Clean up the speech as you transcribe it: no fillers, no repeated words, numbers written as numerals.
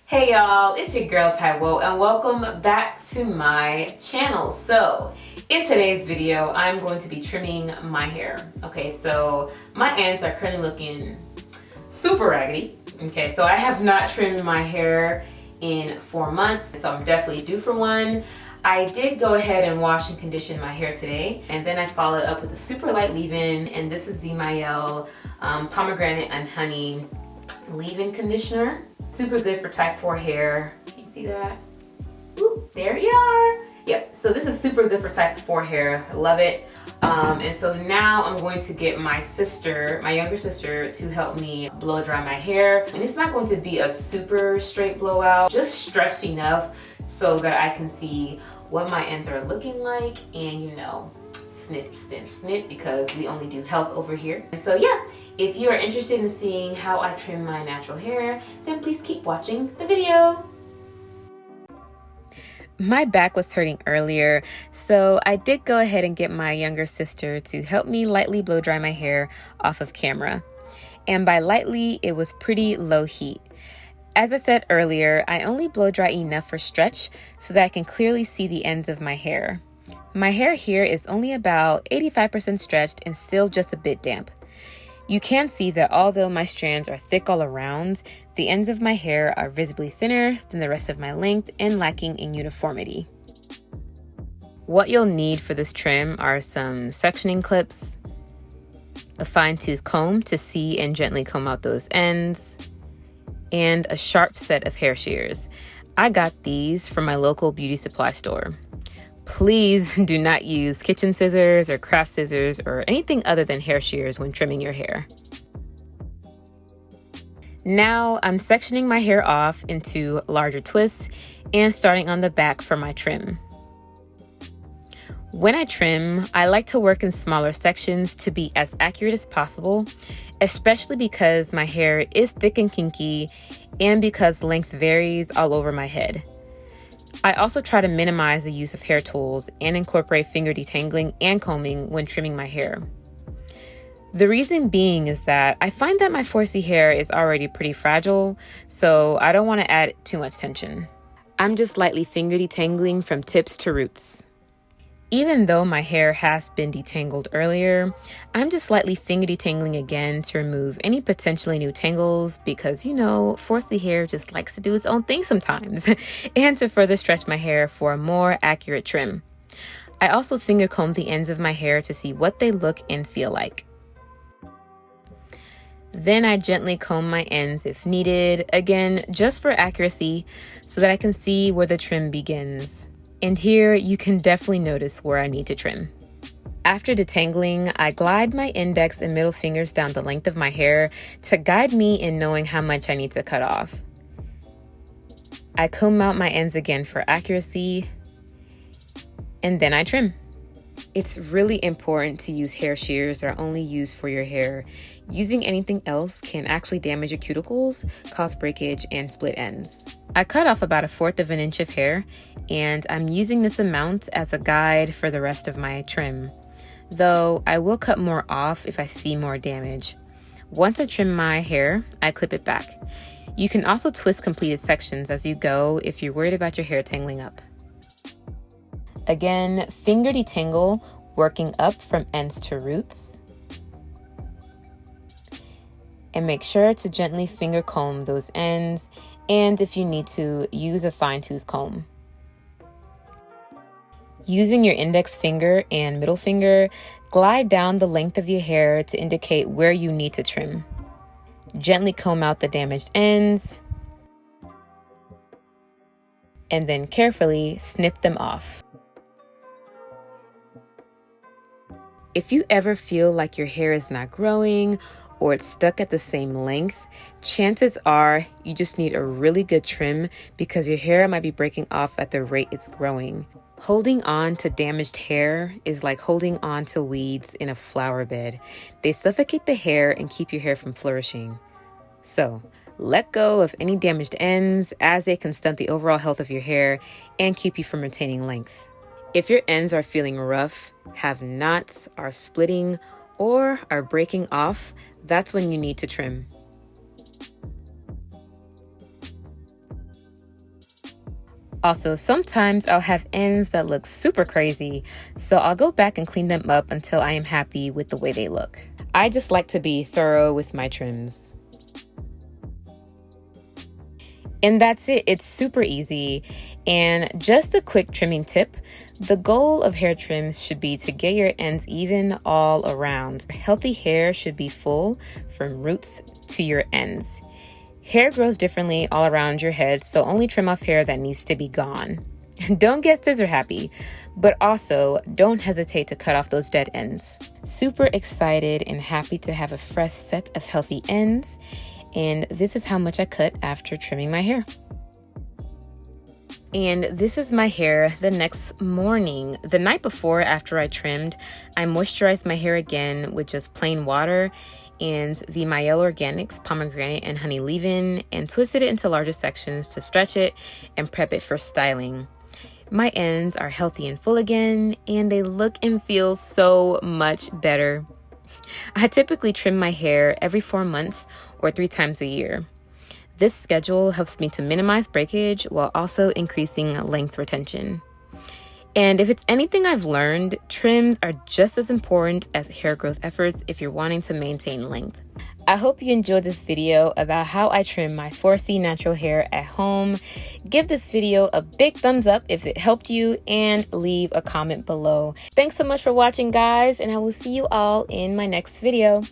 Hey y'all, it's your girl Taiwo and welcome back to my channel. So in today's video, I'm going to be trimming my hair. Okay, so my ends are currently looking super raggedy. Okay, so I have not trimmed my hair in 4 months, so I'm definitely due for one. I did go ahead and wash and condition my hair today, and then I followed up with a super light leave-in, and this is the Mielle Pomegranate and Honey leave-in conditioner. Super good for type 4 hair. Can you see that? Ooh, there you are. Yep, so this is super good for type 4 hair. I love it. And so now I'm going to get my sister, my younger sister, to help me blow dry my hair. And it's not going to be a super straight blowout, just stretched enough so that I can see what my ends are looking like and, you know, snip, snip, snip, because we only do health over here. And so yeah, if you are interested in seeing how I trim my natural hair, then please keep watching the video. My back was hurting earlier, so I did go ahead and get my younger sister to help me lightly blow dry my hair off of camera. And by lightly, it was pretty low heat. As I said earlier, I only blow dry enough for stretch so that I can clearly see the ends of my hair. My hair here is only about 85% stretched and still just a bit damp. You can see that although my strands are thick all around, the ends of my hair are visibly thinner than the rest of my length and lacking in uniformity. What you'll need for this trim are some sectioning clips, a fine-tooth comb to see and gently comb out those ends, and a sharp set of hair shears. I got these from my local beauty supply store. Please do not use kitchen scissors or craft scissors or anything other than hair shears when trimming your hair. Now I'm sectioning my hair off into larger twists and starting on the back for my trim. When I trim, I like to work in smaller sections to be as accurate as possible, especially because my hair is thick and kinky and because length varies all over my head. I also try to minimize the use of hair tools and incorporate finger detangling and combing when trimming my hair. The reason being is that I find that my 4C hair is already pretty fragile, so I don't want to add too much tension. I'm just lightly finger detangling from tips to roots. Even though my hair has been detangled earlier, I'm just slightly finger detangling again to remove any potentially new tangles because, you know, 4C hair just likes to do its own thing sometimes, and to further stretch my hair for a more accurate trim. I also finger comb the ends of my hair to see what they look and feel like. Then I gently comb my ends if needed, again, just for accuracy, so that I can see where the trim begins. And here you can definitely notice where I need to trim. After detangling, I glide my index and middle fingers down the length of my hair to guide me in knowing how much I need to cut off. I comb out my ends again for accuracy, and then I trim. It's really important to use hair shears that are only used for your hair. Using anything else can actually damage your cuticles, cause breakage, and split ends. I cut off about 1/4 of an inch of hair, and I'm using this amount as a guide for the rest of my trim. Though I will cut more off if I see more damage. Once I trim my hair, I clip it back. You can also twist completed sections as you go if you're worried about your hair tangling up. Again, finger detangle, working up from ends to roots. And make sure to gently finger comb those ends, and if you need to, use a fine-tooth comb. Using your index finger and middle finger, glide down the length of your hair to indicate where you need to trim. Gently comb out the damaged ends, and then carefully snip them off. If you ever feel like your hair is not growing or it's stuck at the same length, chances are you just need a really good trim because your hair might be breaking off at the rate it's growing. Holding on to damaged hair is like holding on to weeds in a flower bed. They suffocate the hair and keep your hair from flourishing. So, let go of any damaged ends as they can stunt the overall health of your hair and keep you from retaining length. If your ends are feeling rough, have knots, are splitting, or are breaking off, that's when you need to trim. Also, sometimes I'll have ends that look super crazy, so I'll go back and clean them up until I am happy with the way they look. I just like to be thorough with my trims. And that's it. It's super easy. And just a quick trimming tip. The goal of hair trims should be to get your ends even all around. Healthy hair should be full from roots to your ends. Hair grows differently all around your head, so only trim off hair that needs to be gone. Don't get scissor happy, but also don't hesitate to cut off those dead ends. Super excited and happy to have a fresh set of healthy ends. And this is how much I cut after trimming my hair. And this is my hair the next morning. The night before, after I trimmed, I moisturized my hair again with just plain water and the Mielle Organics pomegranate and honey leave-in, and twisted it into larger sections to stretch it and prep it for styling. My ends are healthy and full again, and they look and feel so much better. I typically trim my hair every 4 months or 3 times a year. This schedule helps me to minimize breakage while also increasing length retention. And if it's anything I've learned, trims are just as important as hair growth efforts if you're wanting to maintain length. I hope you enjoyed this video about how I trim my 4C natural hair at home. Give this video a big thumbs up if it helped you, and leave a comment below. Thanks so much for watching, guys, and I will see you all in my next video.